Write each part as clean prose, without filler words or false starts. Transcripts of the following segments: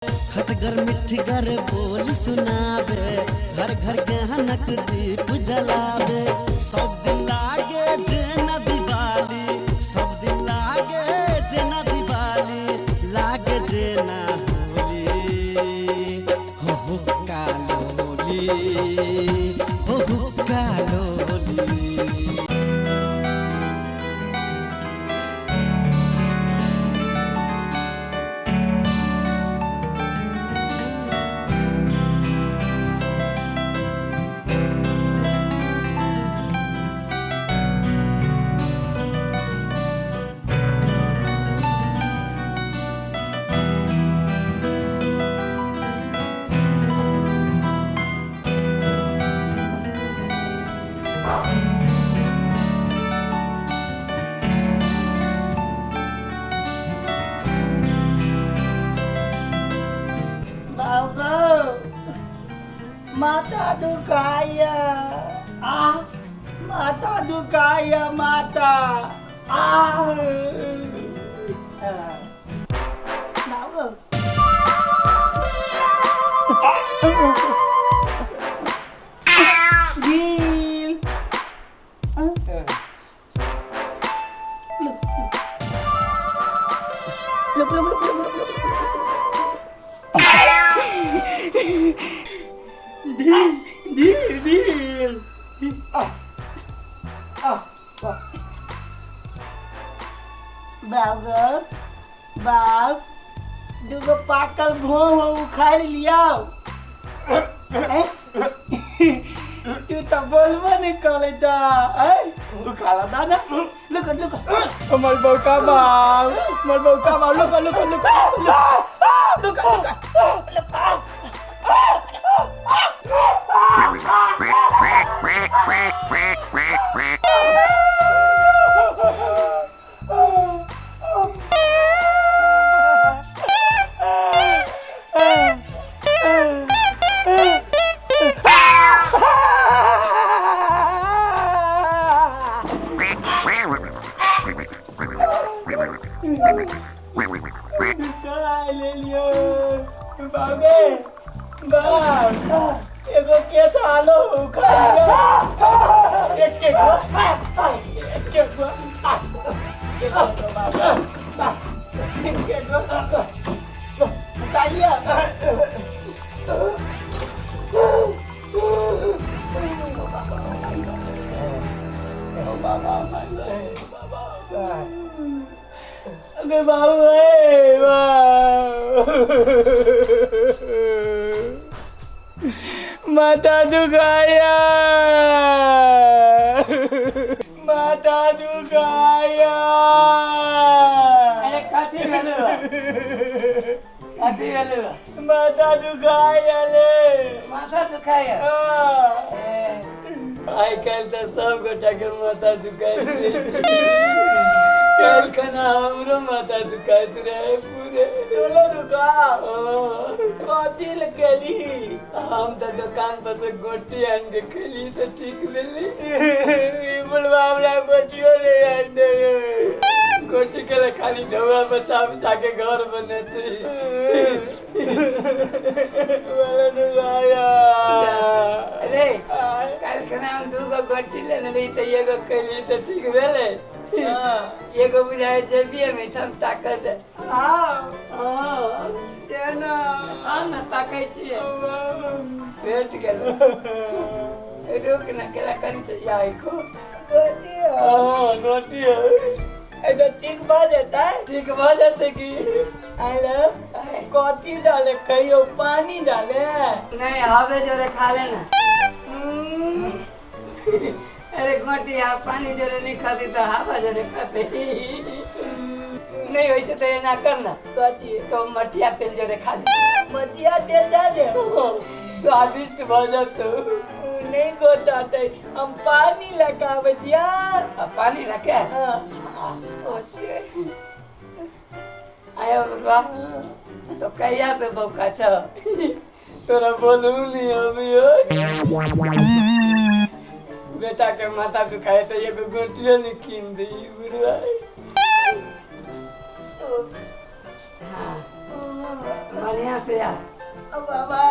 खटगर मिठगर बोल सुनावे, घर घर गहनक दीप जलावे। सब दिन लागे जेना दिवाली, सब दिन लागे जेना दिवाली, लागे जेना होली। हो कालो होली, हो कालो होली। माता दुखाया, माता दुखाया, माता look, look, look, look, look, look. Deal. बाप दुगो पाकल भों उखाड़ लिया। तू तो बोलबो नहीं करे ता उखाड़ा था ना। लुक हमर बौका बाप, लुक ले लियो बाप एगो के थालो उखाड़ा एक उतारिया अबे बाबू माता दुखाया, माता दुखाया। अरे काठी गलेवा माता दुखाया ले, माथा दुखाया। आई कल तो सब गोटा के माता दुखाई। कल खाना हमरो माता दुखात रहे पूरे डोलो दुखा कथी ल केली। हम तो दुकान पर से गोटी आन के खेली तो ठीक मिली। बोलवा हमरा गोटियो ले आन दे, गोटी के खाली ढोआ बचा बचा के घर बनते। वाला दुखाया। अरे कल खाना हम दूगो गोटी लेने रही तो एगो खेली तो ठीक भेले। एगो बुझाए जेबिए में हम ताकत है। तेना हम न ताकै छियै भेट गेल। रुक न केला कनी से आई को गोटी है तो ठीक ठीक भ जेतै की। हेलो कथी डाले कहियो पानी डाले नहीं हवे जोरे खा लेना। अरे गोटी आ पानी जोरे नहीं खाती तो हवा जोरे खाते। नहीं होई तो ना करना कथी तो मटिया तेल जोरे खा ले। मटिया तेल डाले स्वादिष्ट भ जातो। नहीं गोटाते हम पानी लगावे यार। पानी लगे आयो बाबा तो कहिया से बौका छ तोरा बोलू नहीं अभी बेटा के माथा दुखाए तो एगो गोटियो नहीं कीन दी बुढ़वा। हाँ बढ़िया से आ। बाबा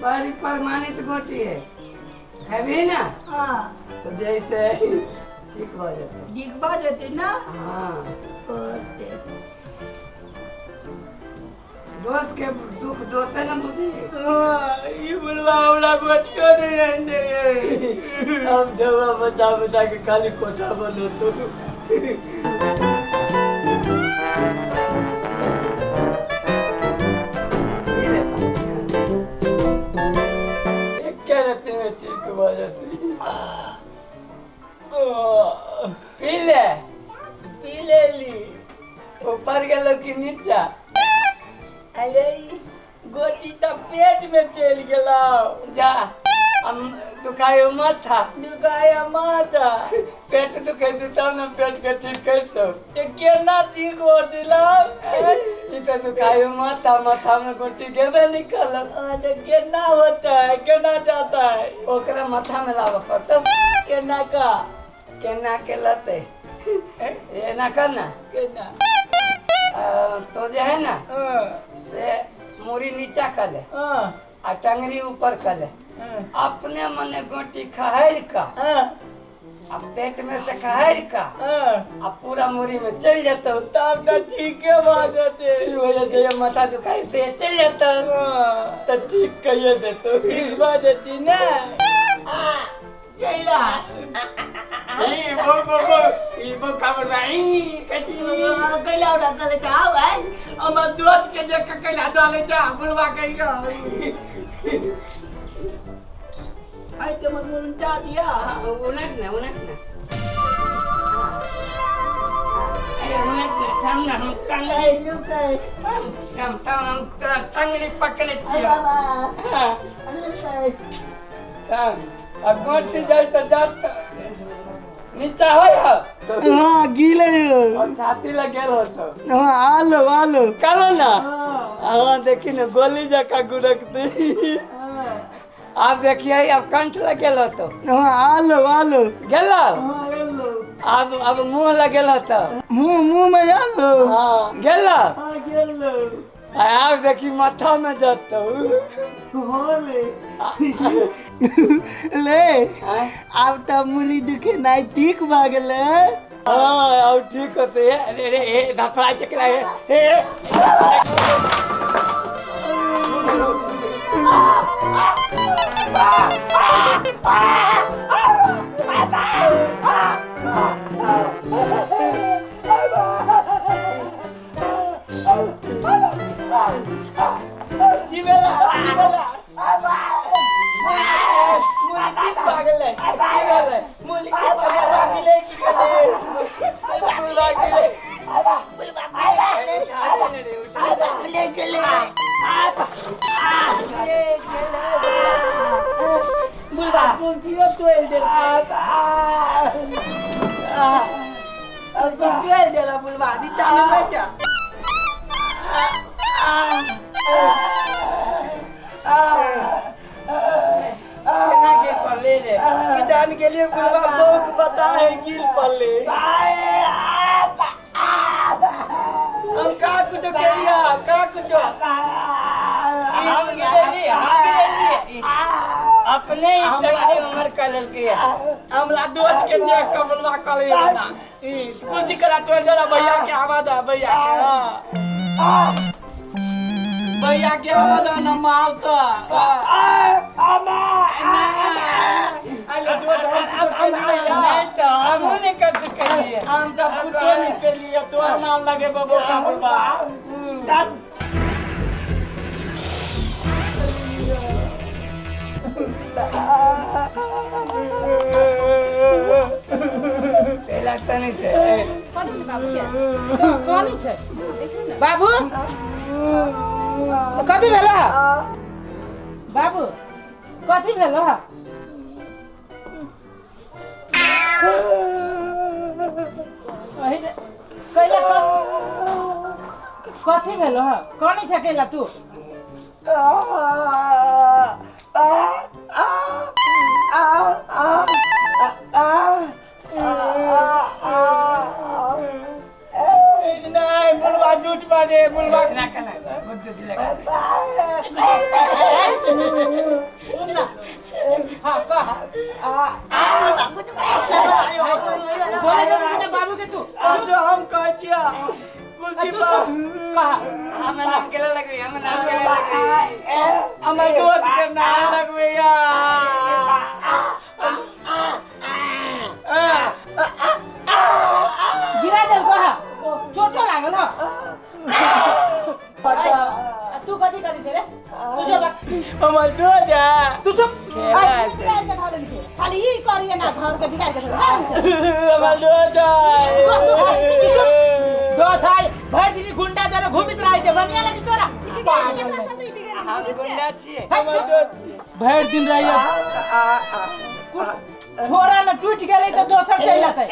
बड़ी प्रमाणित गोटी है भी ना हाँ तो जैसे ठीक हो जाता। डिगबा जेती ना हाँ ओके दोस्त के दुख दोस्ते न बुझी। ये बुलवा हमरा गोटियो नहीं आने अब डबा बचा बचा के खाली कोठा बनो तो क्या रहते में ठीक हो जाती। पी ले ली ऊपर गेलो कि नीचा। अरे गोटी तो पेट में चल गेला जा हम दुखायो माथा दुखाया माथा पेट दुखे तब न पेट के ठीक करतो। ते केना ठीक हो दिला ई तो दुखायो माथा माथा में गोटी गेबे निकल तो केना होता है केना जाता है ओकरा माथा में लाव पड़तो। केना का केना के लते ये ना करना केना तो जो है ना हाँ से मूरी नीचा कर ले हाँ आ टंगरी ऊपर कर ले अपने मने गोटी खहर का हाँ अब पेट में से खहर का हाँ अब पूरा मूरी में चल जाता। तब तो ठीक है बात है वजह से ये माथा दुखाई तो ये चल जाता तो ठीक कहिए देतो। ठीक बात है ना चला नहीं वो खबर नहीं कटी कैला उड़ा कर जाओ है हम दोस्त के देख के कैला डाले जा बुलवा कहीं आई ते मन उल्टा दिया उलट ना अरे उलट ना हम ना हम कहीं लुक है हम टंगरी पकड़े छियो बाबा अरे काम अब गोटी जैसा जात नीचा हो तो हाँ गीले और छाती लगेल हो तो हाँ आलो करो ना हाँ देखी ना गोली जका गुरकती। आप देखिए अब कंठ लगेल हो तो हाँ आलो गेलो हाँ अब मुंह लगेल हो तो मुंह में आलो हाँ गेलो हाँ गेलो आप देखी माथा में जाता ले अब तो मुली दुखे नहीं ठीक भागले हाँ अब ठीक होते है। अरे धफड़ा चकरा है के लिए बुलवा लोग बता है गिर पड़े हम का कुछ के लिया का कुछ हम गिरली अपने ही टंगरी उमर कर के हमला दोस्त के देख के बुलवा कर लिया ना कुछ करा तो जरा भैया के आवाज आ भैया के भैया के आवाज ना मारता नहीं तो हम नहीं कर सकते हम तो पुतो निकलिए तो नाम लगे बाबू का बुलवा पहला तो नहीं है कौन छै बाबू कथी भेलो बाबू कथी भेलो कथी भेलो कौन छै कैला तू बाजे बुलवा ना कना बुद्ध दिला सुन ना हां कह बोले तो अपने बाबू के तू जो हम कहतिया कुलची तू बा कह हम नाम केला लगे हम नाम केला लगे हमर दोस्त के नाम लगवे गिरा दे कह चोट लागल हो तू कथी करी छे रे तू जो हमर दोस्त है तू चुप खाली ई करिए ना घर के बिगाड़ के हमर दोस्त है दोस्त आय भर दिन गुंडा जरा घूमित रहे छे बनिया लगी तोरा हम गुंडा छिए हमर दोस्त भर दिन रहिए छोरा न टूट गेले तो दोसर चल जाते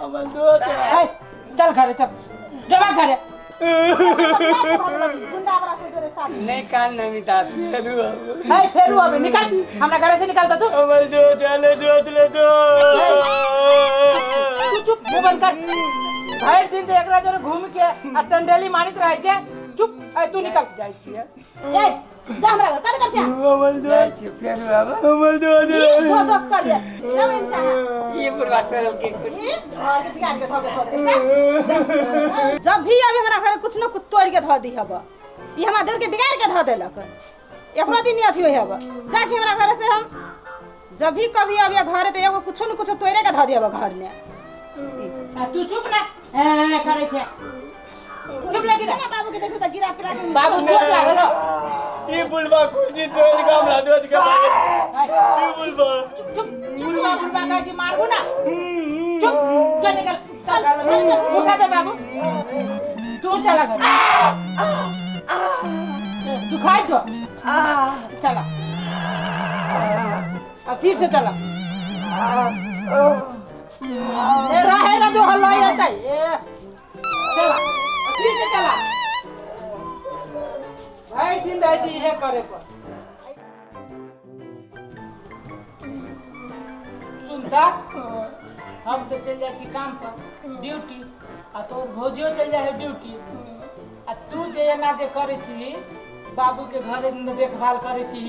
हमर दोस्त है चल घरे चल जमा घरे गुंडा बड़ा से जोरे साथ नहीं कान नहीं दाद फेरू अबे निकल हमरा घरे से निकल तू हमर दोस्त है ले दो तू चुप मुंह बंद कर भर दिन से एकरा जरे घूम के आ टंडेली मारित रहे छे चुप तू निकल जाय छिए ए जा हमरा घर कद कर छ हमर जाय दोस्त छिए फेर अब हमर दोस्त ई दोस्त कर दे ना इंसान ये बुढ़वा करल के कुछ घर के बिगाड़ के धोके जब भी अभी हमरा घर कुछ न कुछ तोड़ के धो दी हब ई हमरा देर के बिगाड़ के धो देलक एकरो दिन नहीं अथी होय हब जाके हमरा घर से हम जब भी कभी अभी घर ते एगो कुछ न कुछ तोड़े के धो दियब घर में तू चुप ना करे छे चुप लगी रे बाबू के देखो त गिरा पिरा के बाबू चोट लागल हो ई बुलवा कुलची तोड़ के हमरा दोस्त के मारे ई बुलवा चुप बुलवा का जी मारबो ना चुप चल निकल चल घर में चल उठा दे बाबू तू चला घर तू खाई छो चला अस्थिर से चला ए रहे ना जो हल्ला आता है चला अस्थिर से चला भाई दिन रह जी है करे पर सुनता हम तो चल जाए छी काम पर ड्यूटी आ तो भोजियो चल जाए ड्यूटी आ तू जे ना जे करे छी बाबू के घरे में देखभाल करे छी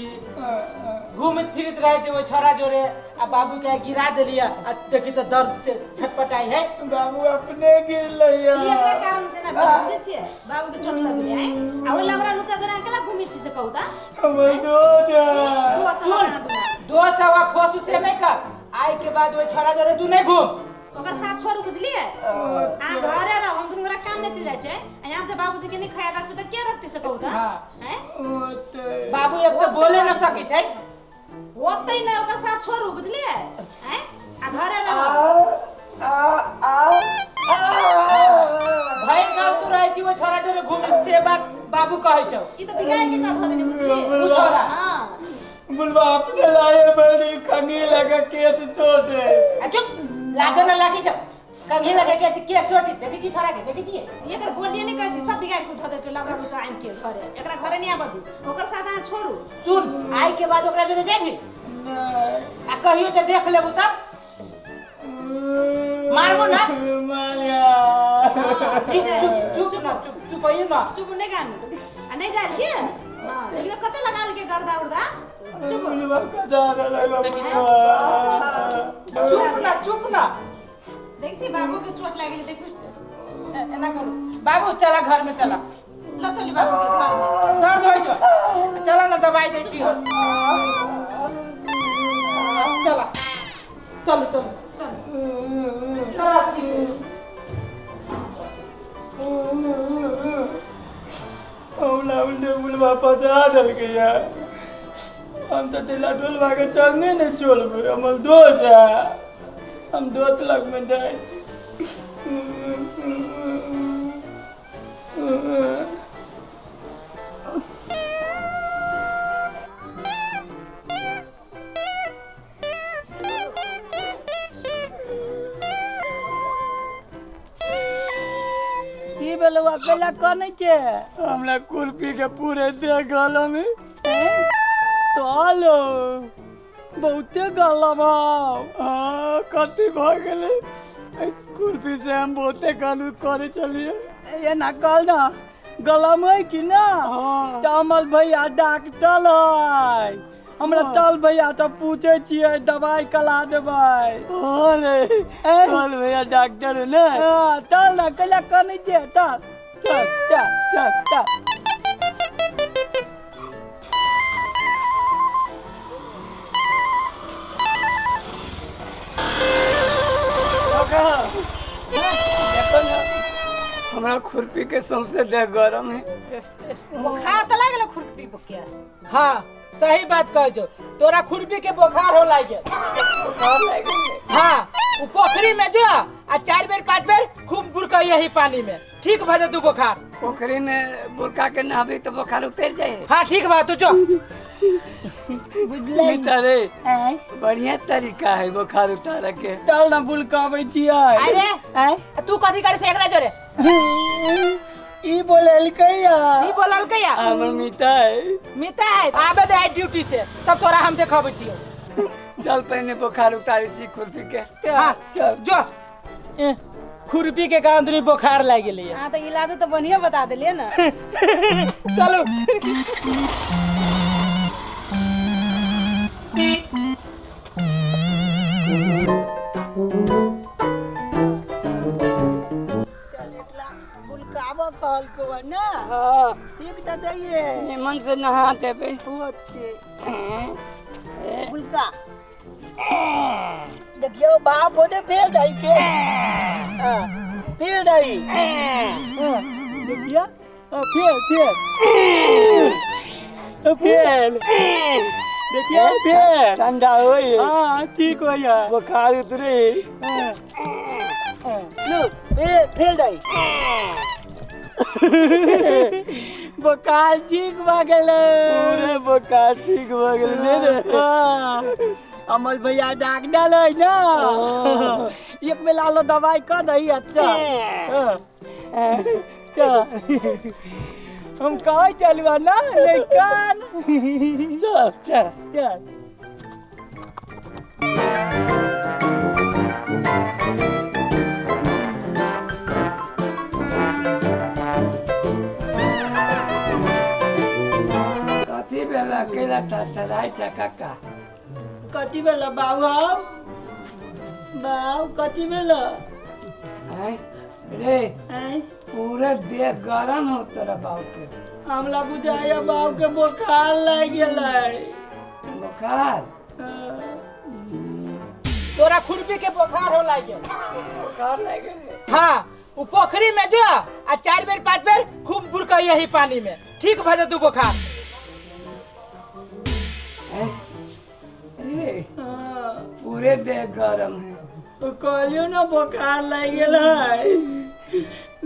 घूमित फिरत रहे छे वो छोरा जोरे आ बाबू के गिरा देलिया आ देखी तो दर्द से छटपटाई है बाबू अपने गिर लइया ई एकरा कारण से ना बुझे छिए बाबू के चोट लग गई है आ वो लवरा लुचा जरा केला घूमी छी से कहूता हमर दोस्त है सुन दो सवा फोसु से नहीं कर आई के बाद वो छोरा जोरे तू नहीं घूम ओकर साथ छोड़ बुझलिए आ घरे रह हम दुनू काम नहीं चल जाय छे यहां से बाबूजी के नहीं ख्याल रखबे त के रखती से कहूता हैं बाबू एक तो बोले न सके छै होतै नहीं ओकर साथ छोड़ू बुझलिए हैं आ घरे रह भाई गांव तू रहे छी वो छोरा जोरे घूमित से बात बाबू कहै छौ ई तो बिगाड़ के कर देने बुझलिए वो छोरा हां बुलवा अपने लाए बड़ी खंगी लगा केस छोटे चुप लाजो न लागी छौ कंघी लगे के केस छोटी देखी छी छोरा के देखी छी ये कर बोलिए नहीं कहै छी सब बिगाड़ के धो दे के लवरा लुचा आइन के घरे एकरा घरे नहीं आबदू ओकर साथ आ छोड़ू सुन आई के बाद ओकरा जोरे जेबी आ कहियो जे देख लेबू तब मारबो ना मारिया चुप ना चुप आइए ना चुप नहीं गान आ नहीं जाए के हां लेकिन कते लगा के गर्दा उड़दा चुप बुलवा कजा लगा चुप ना देख छी बाबू के चोट लागी देखो एना करू बाबू चला घर में चला लो चली बाबू के घर में दर्द होई जो चला ना दवाई दे छी हो चला चल तो चल औला उल्टे बुलवा पजा डल गया हम तो दिला डोलवा के चलने नहीं चलबे हमर दोस्त है हम दोस्त लग में जाए की बेलवा कैला कनै छे हमरा कुल्फी के पूरे दे गला में तो आलो बहुते गला भाव कथी भ गेलै कुल्फी से हम बहुते गालू करे चलिए ये ना कल ना गलम है कि ना कमल भैया डॉक्टर है हमरा चल भैया तो पूछे छियै दवाई कला देबै अरे चल भैया डॉक्टर है ना चल ना कला कने जे चल चल चल चल देखो ना हमरा खुरपी के सौंसे देह गरम है बुखार तो लग गेल खुरपी बकिया। हाँ सही बात कह जो तोरा खुरपी के बुखार हो लागे। बुखार लग गई हाँ वो पोखरी में जो आ 4 बेर 5 बेर खूब बुरका यही पानी में ठीक भजे तू बुखार। पोखरी में बुरका के नहाबी तो बुखार उतर जाए। हाँ ठीक बात तू जो बुझले रे बढ़िया तरीका है बुखार उतार के। चल ना बुलकाबै छियै अरे तू कथी करे से एकरा जोरे ई बोललकैया ई बोललकैया हमर मीता है आबे दे ड्यूटी से तब तोरा हम देखाबै छियो। चल पहले बुखार उतारी छी खुरपी के। हाँ चल जो खुरपी के गांधरी बुखार लग गेलै। हां तो इलाज तो बढ़िया बता देलिए ना। चलो बुलकावा कहल को ना हाँ ठीक त दैए निमन से नहा देबे। होते बुलका देखियो बाप होते फेल दई फेल दई देखिया फेल देखिए फेल ठंडा होई हाँ ठीक हो या बुखार उतरे। लो फेल दई बुखार ठीक भ गेलै पूरे बुखार ठीक भ गेलै रे। अमल भैया डॉक्टर है ना एक बेला लो दवाई कर दही अच्छा हम कहा चलवा ना लेकिन चल चल चल कथी बेला केला टटराई छ काका। कति बेला बाबू बाबू कति बेला हैं रे पूरे देह गरम हो तेरा बाबू के। हमला बुझाया बाबू के बुखार लग गेलै बुखार तोरा खुरपी के बुखार हो लागे। बुखार लग गेलै। हाँ वो पोखरी में जो आ 4 बेर 5 बेर खूब बुरका यही पानी में ठीक भजे तू बुखार। हैं रे पूरे देह गरम है। तो कहलियो ना बुखार लग गेलै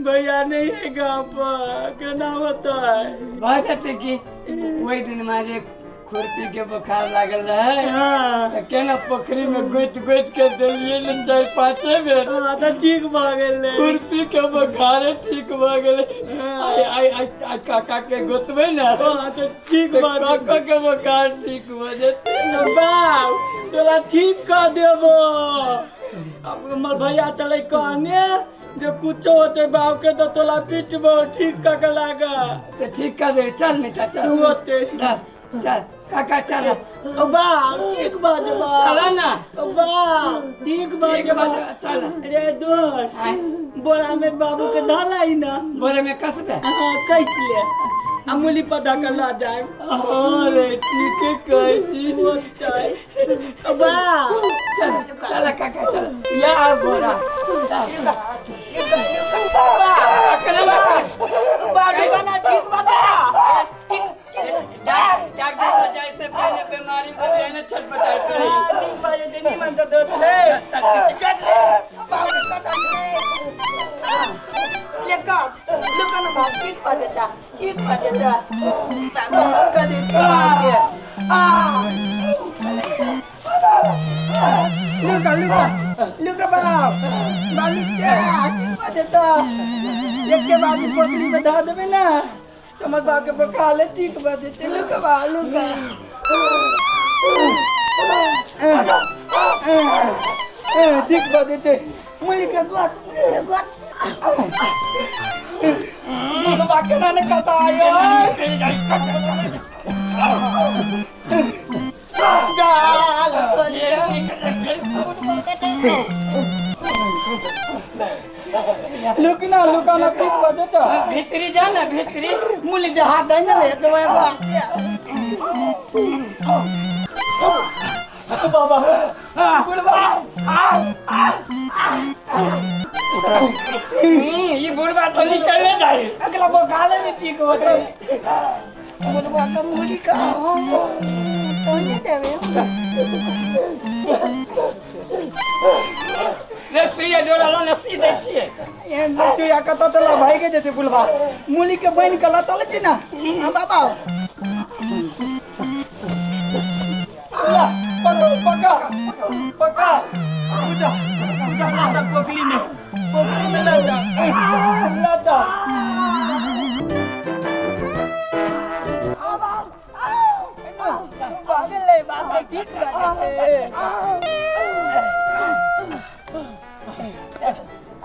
भैया नहीं है गाँव पर केना होतै बात है कि वही दिन मारे खुरपी के बुखार लागल रहे हाँ केना पोखरी में गोइत गोइत के देलिए न 4-5 बेर हाँ तो ठीक भ गेलै खुरपी के बुखार ठीक भ गेलै। आई काका के गोतबै ना हाँ तो ठीक भ गेलै काका के बुखार ठीक हो जेतै। बाबू तोरा ठीक कर देबो अब हमर भैया चले कहने जो कुछो होते बाबू के तो तोला पीटबो ठीक कर के लागा तो ठीक कर दे। चल मिता चल होते चल काका चल ओ बाबू ठीक बात चल ना ओ बाबू ठीक बात चल। रे दोस्त बोरा में बाबू के ढालाई ना बोरे में कसबे हाँ कैसे ले अमूली पता कर ला जाए अरे ठीक है कैसी होतै ओ बाबू चल चल काका चल या बोरा बाबू बना ठीक बता डॉक्टर को जाए से पहले बीमारी को लेने छटपटाते रही। ठीक बात है नहीं मानता दोस्त ले चल ले बाबू का ले काट लुका ना बाबू ठीक बात है बाबू का दे लुका बाबू बाबू क्या ठीक बात है एक के बाद पोटली में धा देबे ना हमर बाप के बुखार ले ठीक बा देते लुका बालू का ठीक बा देते मुली के गोत केना ने कतायो लुकना लुकाना पीट बदे तो भीतरी जा ना भीतरी मुली दे हाथ दे ना तो बाबा ये बुढ़वा तो निकलने जाए अगला वो गाले नहीं ठीक होता बुढ़वा का मुड़ी का तो नहीं देवे रे सुइया डोला ला सीधे छिए ये तू या कत चला भाई के जैसे बुलवा मुली के बहन कला तले छी ना हां बाबा ला पका पका उड़ा उड़ा पोकली में ला जा पागल है बात तो ठीक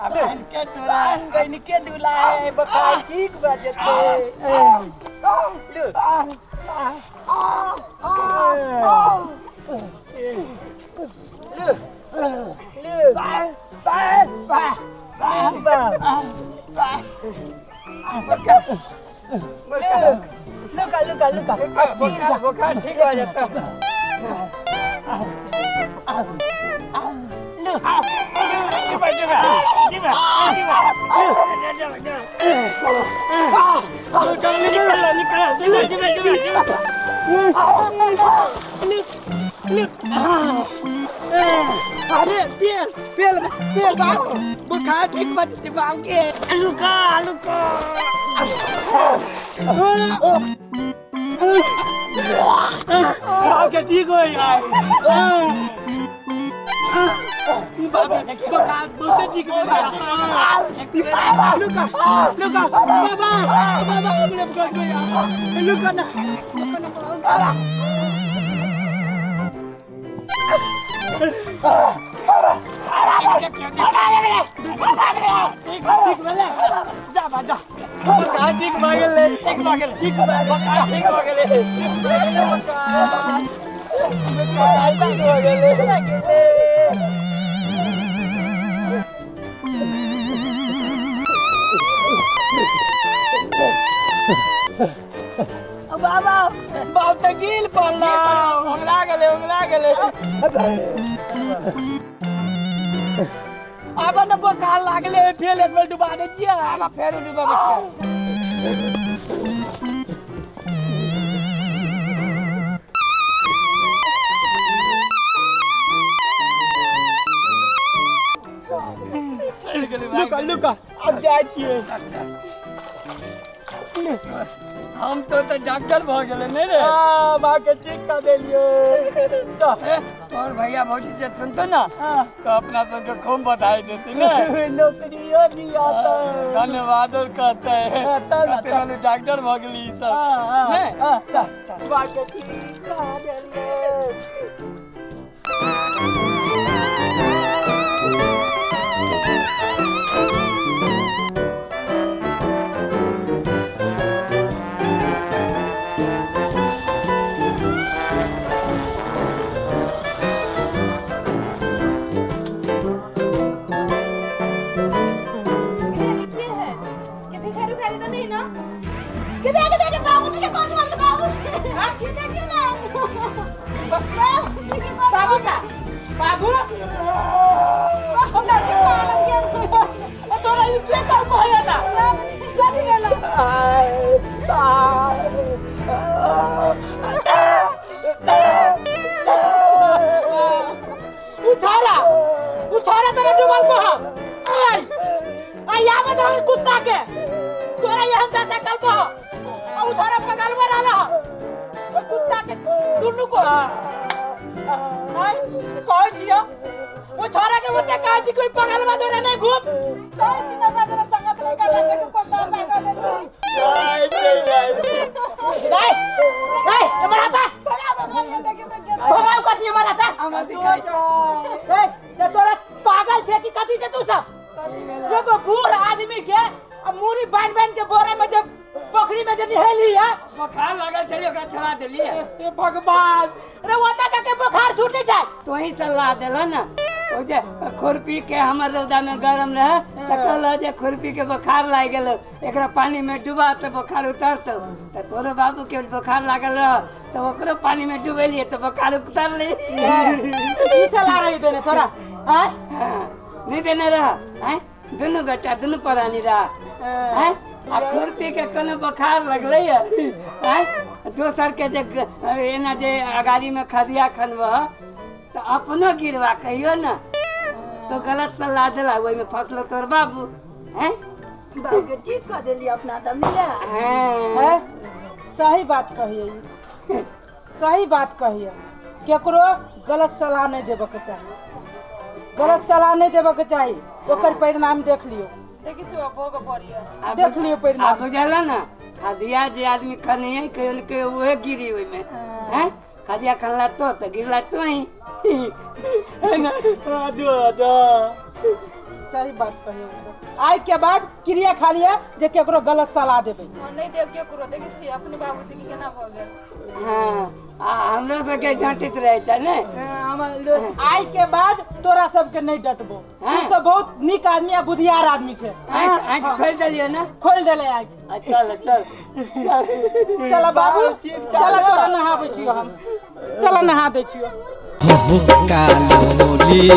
अब के तोरा गइन के दुलाए बकाई ठीक बाजे छे लू लुका बुखार ठीक हो जाता अरे पेल बुखार ठीक बच बांग के लुका आके ठीक हो यार बाबा बुखार बहुत ठीक हो गया लुका बाबा हमने बुखार को यार लुका ना ठीक भागले बाबा बहुत गिल पड़ला उंगला गेले अब न बुखार लागले फेल एक बेर डुबा दे छियै आबा फेर डुबा बच्चा चल गेलै लुका अब जाइ छियै हम तो डॉक्टर भ गेले नहीं रे माँ के ठीक कर देलिए तो और भैया भौजी जब सुनते ना तो अपना सबके खूब बधाई देती ना नौकरियों दिया तो धन्यवाद कहते हैं तब डॉक्टर भ गेली सब चल माँ के ठीक कर देलिए बाबू हमरा के मारत के तोरा ई पेटा भया ना कथि भेला उछारा तोरा डुबल को आई आवे तो कुत्ता के तोरा यहां दसा कल को उछारा पगल में रहला कुत्ता के दुनु को कौन छिया वो छोरा के होते कहा जी कोई पगल में दोरे नहीं घूम कौन छी ना बाजार संगत नहीं का जाते को कोता सागा दे नहीं ये मराता भगा दो भगा कथि मराता ए ये तोरा पागल छे कि कथि से तू सब ये तो बूढ़ आदमी के अब मूरी बांध के बोरे में जब पोखरी में जे नहेली है बुखार लागल चली ओकरा छोड़ा देलिए हे भगवान रे ओना के बुखार छूट जाए तो ही सलाह देला ना ओ जे खुरपी के हमर रौदा में गरम रहे त कहला जे खुरपी के बुखार लाग गेल एकरा पानी में डुबा त बुखार उतरतो त तोरो बाबू के बुखार लागल रह तो ओकरो पानी में डुबेलिए तो बुखार उतरले ई सलाह रही देने तोरा हैं नहीं देने रहा हैं दोनों गट्टा दोनों परानी रहा हैं आ खुरपी के कोनो बुखार लगले हैं दोसर के जे एना जे अगाड़ी में खदिया खनबह तो अपनो गिरवा कहियो ना तो गलत सलाह दिला वही में फसलो तोर बाबू हैं बाबू के ठीक कर देली अपना दम लिया हैं सही बात कहिए ई। सही बात कहिए केकरो गलत सलाह नहीं देबे के चाहिए गलत सलाह नहीं देबे के चाहिए ओकर परिणाम देख लियो देखी छु भोग पड़ियो देख लियो परिणाम आप बुझला ना खदिया जे आदमी खनिए के उहे गिरी ओइ में हैं खदिया खनला तो गिरला तो ही है ना सही बात कहिए सब आज के बाद क्रिया खा लिया जे केकरो गलत सलाह देबे नहीं देव के करो देखी छी अपने बाबूजी के केना भ गेल हाँ हमरो सबके डांटित रहे छै ने आज के बाद तोरा सबके नहीं डटबो तू सब बहुत निक आदमी आ बुधियार आदमी छे आँख खोल देलियो ना खोल देले आज चल चल चल बाबू चल तोरा नहाबै छियो हम चल नहा दै छियो हो कालोली